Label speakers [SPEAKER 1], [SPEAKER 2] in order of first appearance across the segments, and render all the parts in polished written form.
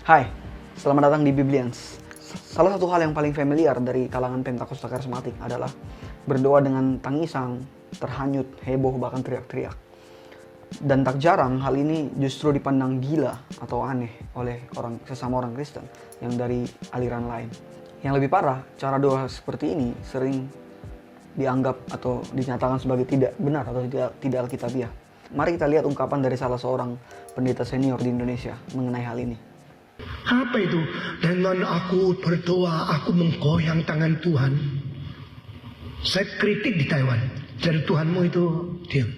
[SPEAKER 1] Hai, selamat datang di Biblians. Salah satu hal yang paling familiar dari kalangan Pentakosta Karismatik adalah berdoa dengan tangisan, terhanyut, heboh, bahkan teriak-teriak. Dan tak jarang hal ini justru dipandang gila atau aneh oleh sesama orang Kristen yang dari aliran lain. Yang lebih parah, cara doa seperti ini sering dianggap atau dinyatakan sebagai tidak benar atau tidak alkitabiah. Mari kita lihat ungkapan dari salah seorang pendeta senior di Indonesia mengenai hal ini.
[SPEAKER 2] Apa itu? Dengan aku berdoa, aku menggoyang tangan Tuhan. Saya kritik di Taiwan. Jadi Tuhanmu itu diam,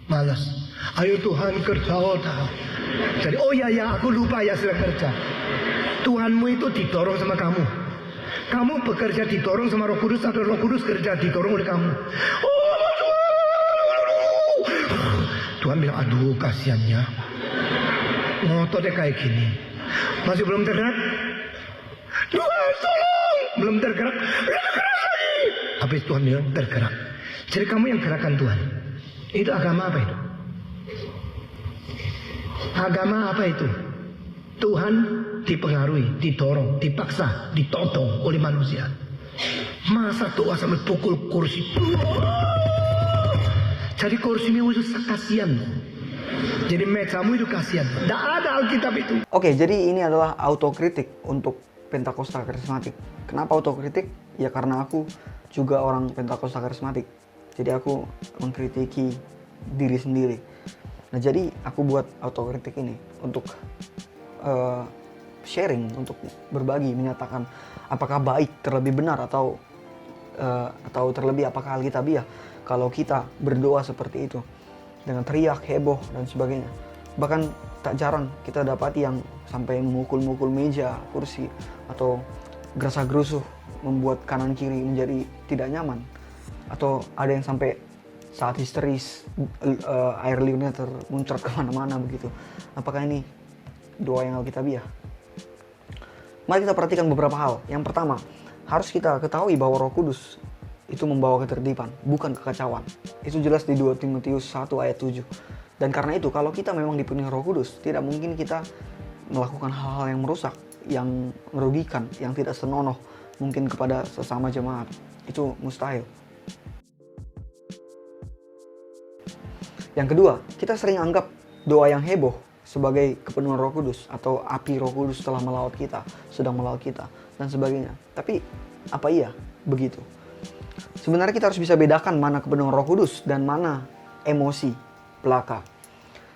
[SPEAKER 2] malas. Ayo Tuhan kerja otak. Jadi ya aku lupa ya sedang kerja. Tuhanmu itu didorong sama kamu. Kamu bekerja didorong sama Roh Kudus atau Roh Kudus kerja didorong oleh kamu. Tuhan bilang, aduh kasihannya. Ngototnya kayak gini. Masih belum tergerak? Tuhan tolong! Belum tergerak? Tergerak lagi! Habis Tuhan bilang tergerak. Jadi kamu yang gerakan Tuhan. Itu agama apa itu? Agama apa itu? Tuhan dipengaruhi, didorong, dipaksa, ditodong oleh manusia. Masa doa sampai pukul kursi? Jadi kursimu itu kasihan. Jadi mejamu itu kasihan. Tidak ada Alkitab itu.
[SPEAKER 1] Oke, jadi ini adalah autokritik untuk Pentakosta Karismatik. Kenapa autokritik? Ya karena aku juga orang Pentakosta Karismatik. Jadi aku mengkritiki diri sendiri. Nah, jadi aku buat autokritik ini untuk sharing, untuk berbagi, menyatakan apakah baik, terlebih benar atau terlebih apakah alkitabiah kalau kita berdoa seperti itu dengan teriak, heboh, dan sebagainya. Bahkan tak jarang kita dapati yang sampai memukul-mukul meja, kursi, atau gerasa-gerusuh membuat kanan kiri menjadi tidak nyaman. Atau ada yang sampai saat histeris air liurnya termuncrat kemana-mana begitu. Apakah ini doa yang alkitabiah? Mari kita perhatikan beberapa hal. Yang pertama, harus kita ketahui bahwa Roh Kudus itu membawa ketertiban, bukan kekacauan. Itu jelas di 2 Timotius 1 ayat 7. Dan karena itu, kalau kita memang dipenuhi Roh Kudus, tidak mungkin kita melakukan hal-hal yang merusak, yang merugikan, yang tidak senonoh mungkin kepada sesama jemaat. Itu mustahil. Yang kedua, kita sering anggap doa yang heboh sebagai kepenuhan Roh Kudus atau api Roh Kudus telah melaut kita, sedang melaut kita, dan sebagainya. Tapi, apa iya begitu? Sebenarnya kita harus bisa bedakan mana kepenuhan Roh Kudus dan mana emosi belaka.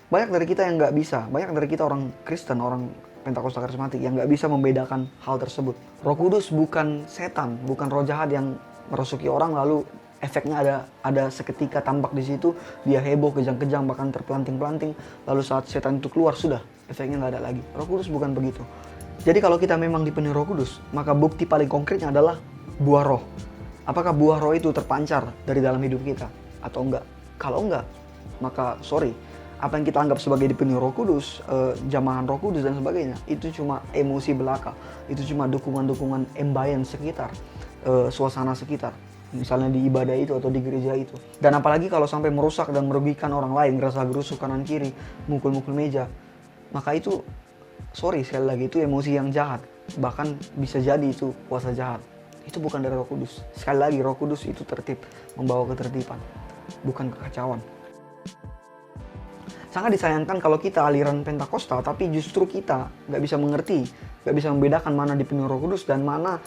[SPEAKER 1] Banyak dari kita yang nggak bisa, banyak dari kita orang Kristen, orang Pentakosta Karismatik yang nggak bisa membedakan hal tersebut. Roh Kudus bukan setan, bukan roh jahat yang merasuki orang lalu efeknya ada seketika tampak di situ, dia heboh, kejang-kejang, bahkan terpelanting-pelanting, lalu saat setan itu keluar sudah efeknya nggak ada lagi. Roh Kudus bukan begitu. Jadi kalau kita memang dipenuhi Roh Kudus, maka bukti paling konkretnya adalah buah roh. Apakah buah roh itu terpancar dari dalam hidup kita atau enggak? Kalau enggak, maka sorry, apa yang kita anggap sebagai dipenuhi Roh Kudus, jamahan Roh Kudus dan sebagainya, itu cuma emosi belaka, itu cuma dukungan-dukungan ambience sekitar, suasana sekitar, misalnya di ibadah itu atau di gereja itu. Dan apalagi kalau sampai merusak dan merugikan orang lain, gerasa-gerusu kanan kiri, mukul-mukul meja, maka itu sorry sekali lagi, itu emosi yang jahat, bahkan bisa jadi itu kuasa jahat. Itu bukan dari Roh Kudus. Sekali lagi, Roh Kudus itu tertib, membawa ketertiban, bukan kekacauan. Sangat disayangkan kalau kita aliran Pentakosta, tapi justru kita nggak bisa mengerti, nggak bisa membedakan mana dipenuhi Roh Kudus dan mana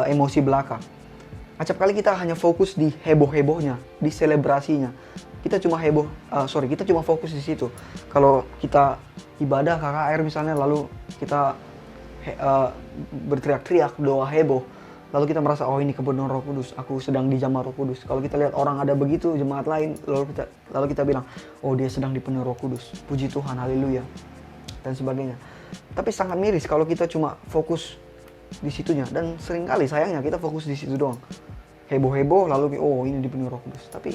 [SPEAKER 1] emosi belaka. Acap kali kita hanya fokus di heboh-hebohnya, di selebrasinya. Kita cuma kita cuma fokus di situ. Kalau kita ibadah KKR misalnya, lalu kita berteriak-teriak, doa heboh, lalu kita merasa, oh ini kepenuhan Roh Kudus, aku sedang dijamah Roh Kudus. Kalau kita lihat orang ada begitu, jemaat lain, lalu kita bilang, oh dia sedang dipenuhi Roh Kudus, puji Tuhan, haleluya, dan sebagainya. Tapi sangat miris kalau kita cuma fokus di situnya, dan seringkali sayangnya kita fokus di situ doang. Heboh-heboh, lalu oh ini dipenuhi Roh Kudus. Tapi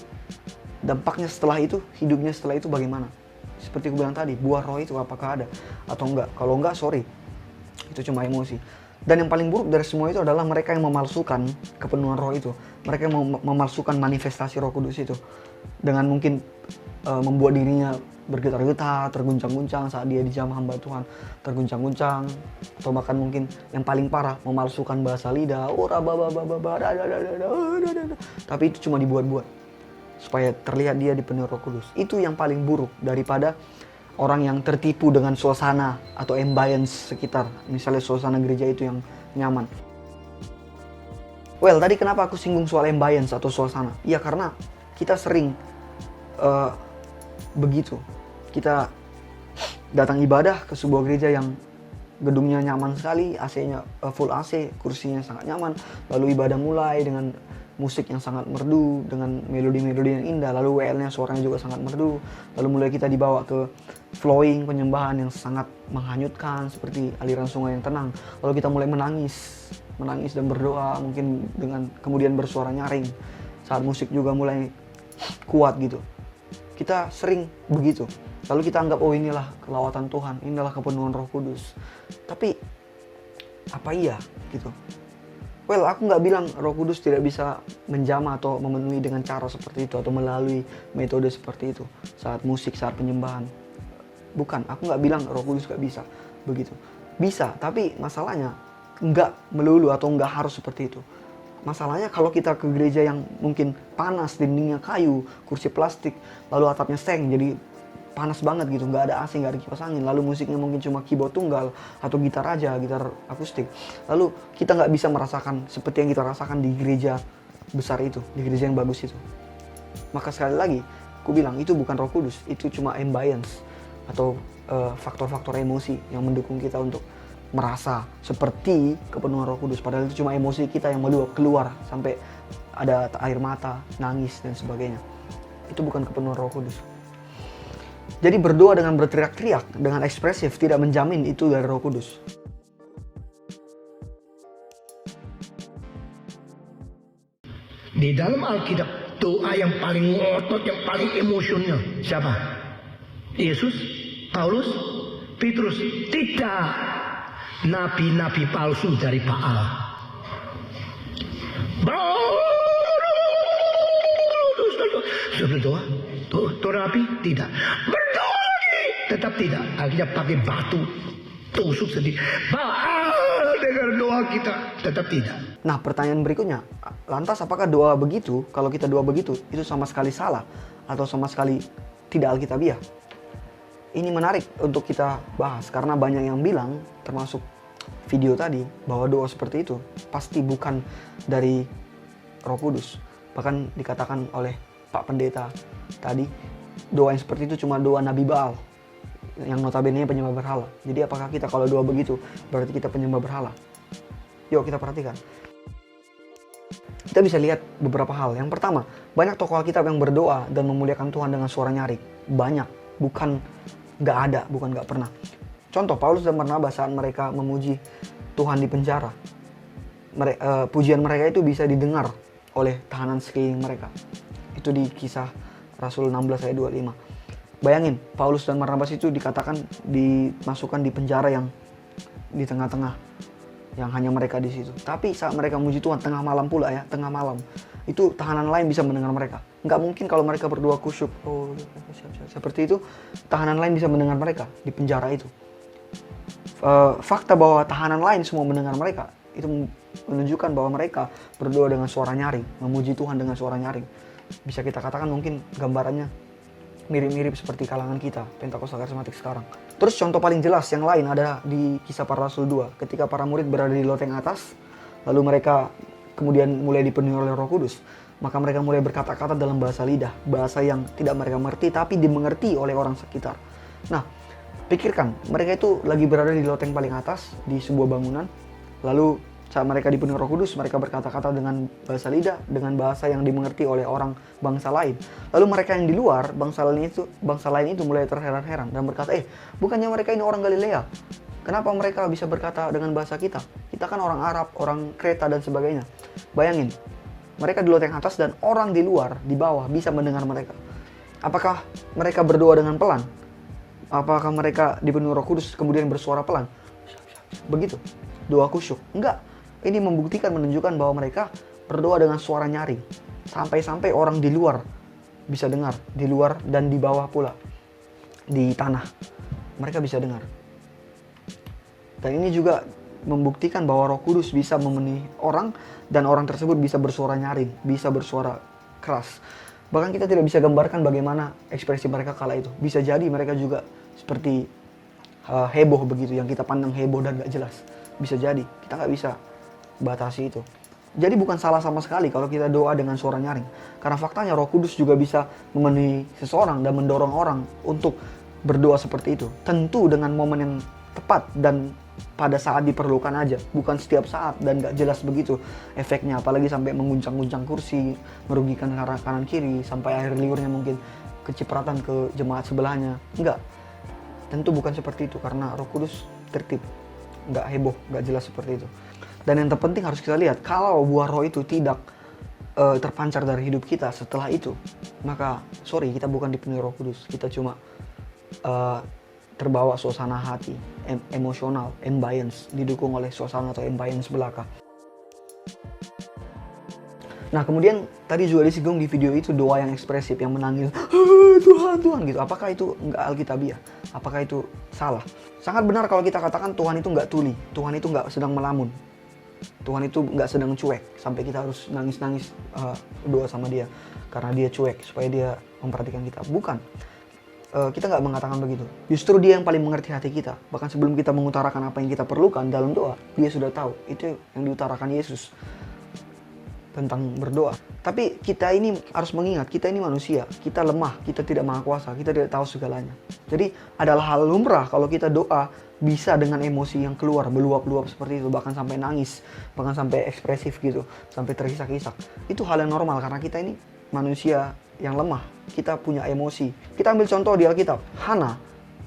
[SPEAKER 1] dampaknya setelah itu, hidupnya setelah itu bagaimana? Seperti aku bilang tadi, buah roh itu apakah ada atau enggak? Kalau enggak, sorry, itu cuma emosi. Dan yang paling buruk dari semua itu adalah mereka yang memalsukan kepenuhan roh itu. Mereka yang memalsukan manifestasi Roh Kudus itu. Dengan mungkin membuat dirinya bergetar-getar, terguncang-guncang saat dia dijamah hamba Tuhan, terguncang-guncang, atau bahkan mungkin yang paling parah memalsukan bahasa lidah, tapi itu cuma dibuat-buat supaya terlihat dia dipenuhi Roh Kudus. Itu yang paling buruk daripada orang yang tertipu dengan suasana atau ambience sekitar, misalnya suasana gereja itu yang nyaman. Well, tadi kenapa aku singgung soal ambience atau suasana? Ya karena kita sering begitu. Kita datang ibadah ke sebuah gereja yang gedungnya nyaman sekali, AC-nya full AC, kursinya sangat nyaman. Lalu ibadah mulai dengan musik yang sangat merdu, dengan melodi-melodi yang indah. Lalu WL-nya suaranya juga sangat merdu. Lalu mulai kita dibawa ke flowing penyembahan yang sangat menghanyutkan seperti aliran sungai yang tenang. Lalu kita mulai menangis dan berdoa, mungkin dengan kemudian bersuara nyaring. Saat musik juga mulai kuat gitu. Kita sering begitu. Lalu kita anggap, oh inilah kelawatan Tuhan, inilah kepenuhan Roh Kudus. Tapi apa iya gitu? Well, aku nggak bilang Roh Kudus tidak bisa menjamah atau memenuhi dengan cara seperti itu atau melalui metode seperti itu saat musik, saat penyembahan. Bukan, aku nggak bilang Roh Kudus nggak bisa begitu. Bisa, tapi masalahnya nggak melulu atau nggak harus seperti itu. Masalahnya kalau kita ke gereja yang mungkin panas, dindingnya kayu, kursi plastik, lalu atapnya seng, jadi panas banget gitu, nggak ada AC, nggak ada kipas angin, lalu musiknya mungkin cuma keyboard tunggal atau gitar aja, gitar akustik, lalu kita nggak bisa merasakan seperti yang kita rasakan di gereja besar itu, di gereja yang bagus itu. Maka sekali lagi, aku bilang itu bukan Roh Kudus, itu cuma ambience atau faktor-faktor emosi yang mendukung kita untuk merasa seperti kepenuhan Roh Kudus, padahal itu cuma emosi kita yang meluap keluar sampai ada air mata, nangis dan sebagainya. Itu bukan kepenuhan Roh Kudus. Jadi berdoa dengan berteriak-teriak, dengan ekspresif tidak menjamin itu dari Roh Kudus.
[SPEAKER 2] Di dalam Alkitab, doa yang paling ngotot, yang paling emosional siapa? Yesus, Paulus, Petrus? Tidak. Nabi-nabi palsu dari Baal. Berdoa, Nabi tidak. Berdoa lagi, tetap tidak. Akhirnya pakai batu, tusuk sendiri. Baal dengar doa kita, tetap tidak.
[SPEAKER 1] Nah, pertanyaan berikutnya, lantas apakah doa begitu, kalau kita doa begitu, itu sama sekali salah atau sama sekali tidak alkitabiah? Ini menarik untuk kita bahas karena banyak yang bilang, termasuk video tadi, bahwa doa seperti itu pasti bukan dari Roh Kudus. Bahkan dikatakan oleh Pak Pendeta tadi, doa yang seperti itu cuma doa Nabi Baal yang notabene penyembah berhala. Jadi apakah kita kalau doa begitu berarti kita penyembah berhala? Yuk kita perhatikan. Kita bisa lihat beberapa hal. Yang pertama, banyak tokoh Alkitab yang berdoa dan memuliakan Tuhan dengan suara nyaring. Banyak, bukan nggak ada, bukan nggak pernah. Contoh, Paulus dan Barnabas saat mereka memuji Tuhan di penjara. Pujian mereka itu bisa didengar oleh tahanan sekeliling mereka. Itu di Kisah Rasul 16 ayat 25. Bayangin, Paulus dan Barnabas itu dikatakan dimasukkan di penjara yang di tengah-tengah, yang hanya mereka di situ. Tapi saat mereka memuji Tuhan, tengah malam pula ya, tengah malam, itu tahanan lain bisa mendengar mereka. Nggak mungkin kalau mereka berdoa kusyuk, oh seperti itu, tahanan lain bisa mendengar mereka di penjara itu. Fakta bahwa tahanan lain semua mendengar mereka, itu menunjukkan bahwa mereka berdoa dengan suara nyaring, memuji Tuhan dengan suara nyaring. Bisa kita katakan mungkin gambarannya mirip-mirip seperti kalangan kita, Pentakosta Karismatik sekarang. Terus contoh paling jelas yang lain ada di Kisah Para Rasul 2, ketika para murid berada di loteng atas, lalu mereka kemudian mulai dipenuhi oleh Roh Kudus, maka mereka mulai berkata-kata dalam bahasa lidah, bahasa yang tidak mereka mengerti tapi dimengerti oleh orang sekitar. Nah, pikirkan, mereka itu lagi berada di loteng paling atas di sebuah bangunan, lalu saat mereka dipenuhi Roh Kudus, mereka berkata-kata dengan bahasa lidah, dengan bahasa yang dimengerti oleh orang bangsa lain. Lalu mereka yang di luar, bangsa lain itu mulai terheran-heran dan berkata, bukannya mereka ini orang Galilea? Kenapa mereka bisa berkata dengan bahasa kita? Kita kan orang Arab, orang Kreta dan sebagainya. Bayangin, mereka di loteng atas dan orang di luar, di bawah bisa mendengar mereka. Apakah mereka berdoa dengan pelan? Apakah mereka dipenuhi Roh Kudus kemudian bersuara pelan? Begitu, doa kusyuk? Enggak. Ini membuktikan, menunjukkan bahwa mereka berdoa dengan suara nyaring. Sampai-sampai orang di luar bisa dengar, di luar dan di bawah pula. di tanah, mereka bisa dengar. Dan ini juga membuktikan bahwa Roh Kudus bisa memenuhi orang, dan orang tersebut bisa bersuara nyaring, bisa bersuara keras. Bahkan kita tidak bisa gambarkan bagaimana ekspresi mereka kala itu. Bisa jadi mereka juga seperti heboh begitu, yang kita pandang heboh dan gak jelas. Bisa jadi, kita gak bisa batasi itu. Jadi bukan salah sama sekali kalau kita doa dengan suara nyaring. Karena faktanya Roh Kudus juga bisa memenuhi seseorang dan mendorong orang untuk berdoa seperti itu. Tentu dengan momen yang tepat dan pada saat diperlukan aja. Bukan setiap saat dan gak jelas begitu efeknya. Apalagi sampai mengguncang-guncang kursi, merugikan kanan kiri, sampai air liurnya mungkin kecipratan ke jemaat sebelahnya. Enggak. Tentu bukan seperti itu karena Roh Kudus tertib. Nggak heboh, nggak jelas seperti itu. Dan yang terpenting harus kita lihat, kalau buah roh itu tidak terpancar dari hidup kita setelah itu, maka kita bukan dipenuhi Roh Kudus. Kita cuma terbawa suasana hati, emosional, ambience, didukung oleh suasana atau ambience belaka. Nah kemudian tadi juga disinggung di video itu doa yang ekspresif, yang menangis, Tuhan, Tuhan gitu. Apakah itu nggak alkitabiah? Apakah itu salah? Sangat benar kalau kita katakan Tuhan itu nggak tuli, Tuhan itu nggak sedang melamun, Tuhan itu nggak sedang cuek sampai kita harus nangis-nangis doa sama dia karena dia cuek supaya dia memperhatikan kita. Bukan, kita nggak mengatakan begitu. Justru dia yang paling mengerti hati kita. Bahkan sebelum kita mengutarakan apa yang kita perlukan dalam doa, dia sudah tahu. Itu yang diutarakan Yesus tentang berdoa. Tapi kita ini harus mengingat, kita ini manusia, kita lemah, kita tidak maha kuasa, kita tidak tahu segalanya. Jadi adalah hal lumrah kalau kita doa bisa dengan emosi yang keluar, meluap-luap seperti itu, bahkan sampai nangis, bahkan sampai ekspresif gitu, sampai terisak-isak. Itu hal yang normal karena kita ini manusia yang lemah, kita punya emosi. Kita ambil contoh di Alkitab, Hana,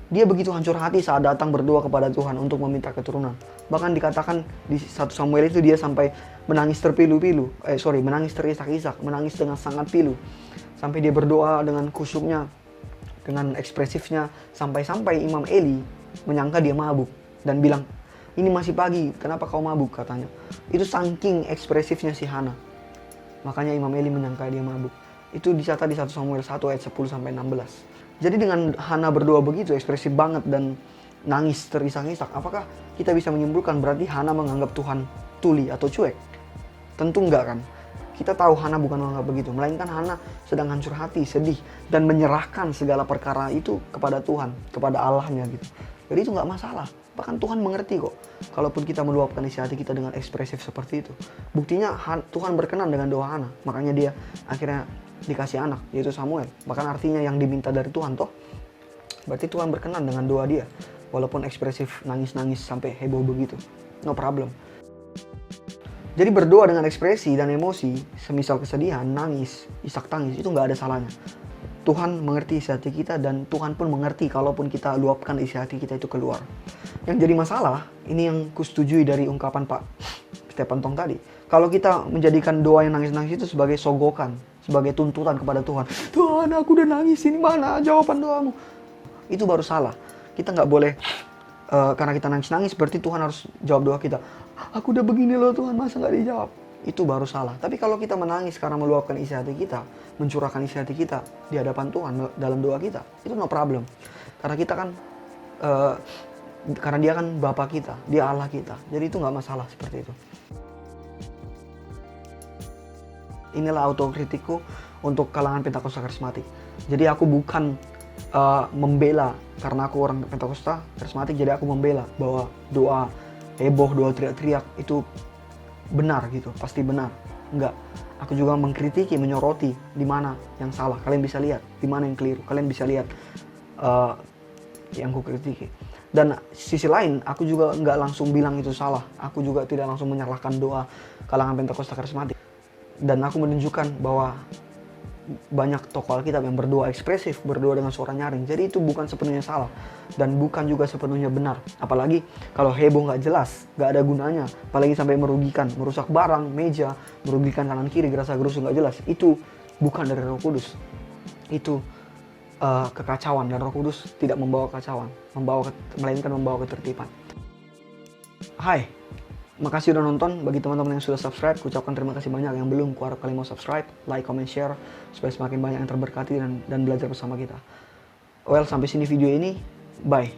[SPEAKER 1] dia begitu hancur hati saat datang berdoa kepada Tuhan untuk meminta keturunan. Bahkan dikatakan di 1 Samuel itu dia sampai menangis menangis terisak-isak, menangis dengan sangat pilu. Sampai dia berdoa dengan khusyuknya, dengan ekspresifnya, sampai-sampai Imam Eli menyangka dia mabuk dan bilang, ini masih pagi, kenapa kau mabuk, katanya. Itu saking ekspresifnya si Hana. Makanya Imam Eli menyangka dia mabuk. Itu dicatat di 1 Samuel 1 ayat 10-16. Jadi dengan Hana berdoa begitu, ekspresif banget dan nangis terisak-isak, apakah kita bisa menyimpulkan berarti Hana menganggap Tuhan tuli atau cuek? Tentu enggak kan? Kita tahu Hana bukan menganggap begitu, melainkan Hana sedang hancur hati, sedih, dan menyerahkan segala perkara itu kepada Tuhan, kepada Allahnya gitu. Jadi itu nggak masalah, bahkan Tuhan mengerti kok. Kalaupun kita meluapkan isi hati kita dengan ekspresif seperti itu. Buktinya Tuhan berkenan dengan doa Hana, makanya dia akhirnya dikasih anak, yaitu Samuel. Bahkan artinya yang diminta dari Tuhan toh. Berarti Tuhan berkenan dengan doa dia. Walaupun ekspresif, nangis-nangis sampai heboh begitu. No problem. Jadi berdoa dengan ekspresi dan emosi, semisal kesedihan, nangis, isak tangis, itu nggak ada salahnya. Tuhan mengerti isi hati kita dan Tuhan pun mengerti kalaupun kita luapkan isi hati kita itu keluar. Yang jadi masalah, ini yang kusetujui dari ungkapan Pak Stephen Tong tadi. Kalau kita menjadikan doa yang nangis-nangis itu sebagai sogokan, sebagai tuntutan kepada Tuhan. Tuhan, aku udah nangis, ini mana jawaban doamu? Itu baru salah. Kita nggak boleh, karena kita nangis-nangis berarti Tuhan harus jawab doa kita. Aku udah begini loh Tuhan, masa nggak dijawab? Itu baru salah. Tapi kalau kita menangis karena meluapkan isi hati kita, mencurahkan isi hati kita di hadapan Tuhan dalam doa kita, itu no problem. Karena kita kan, karena dia kan Bapa kita, dia Allah kita. Jadi itu nggak masalah seperti itu. Inilah autokritikku untuk kalangan Pentakosta karismatik. Jadi aku bukan membela karena aku orang Pentakosta karismatik, jadi aku membela bahwa doa heboh, doa teriak-teriak itu benar gitu, pasti benar. Enggak. Aku juga mengkritiki, menyoroti di mana yang salah. Kalian bisa lihat di mana yang keliru. Kalian bisa lihat yang ku kritiki. Dan sisi lain, aku juga nggak langsung bilang itu salah. Aku juga tidak langsung menyalahkan doa kalangan Pentakosta karismatik. Dan aku menunjukkan bahwa banyak tokoh Alkitab yang berdoa ekspresif, berdoa dengan suara nyaring. Jadi itu bukan sepenuhnya salah dan bukan juga sepenuhnya benar. Apalagi kalau heboh nggak jelas, nggak ada gunanya. Apalagi sampai merugikan, merusak barang, meja, merugikan kanan kiri, gerasa-gerusu nggak jelas. Itu bukan dari Roh Kudus. Itu kekacauan, dan Roh Kudus tidak membawa kekacauan, melainkan membawa ketertiban. Hai. Makasih udah nonton. Bagi teman-teman yang sudah subscribe, ucapkan terima kasih banyak. Yang belum, kuharap kalian mau subscribe, like, comment, share, supaya semakin banyak yang terberkati dan belajar bersama kita. Well, sampai sini video ini. Bye.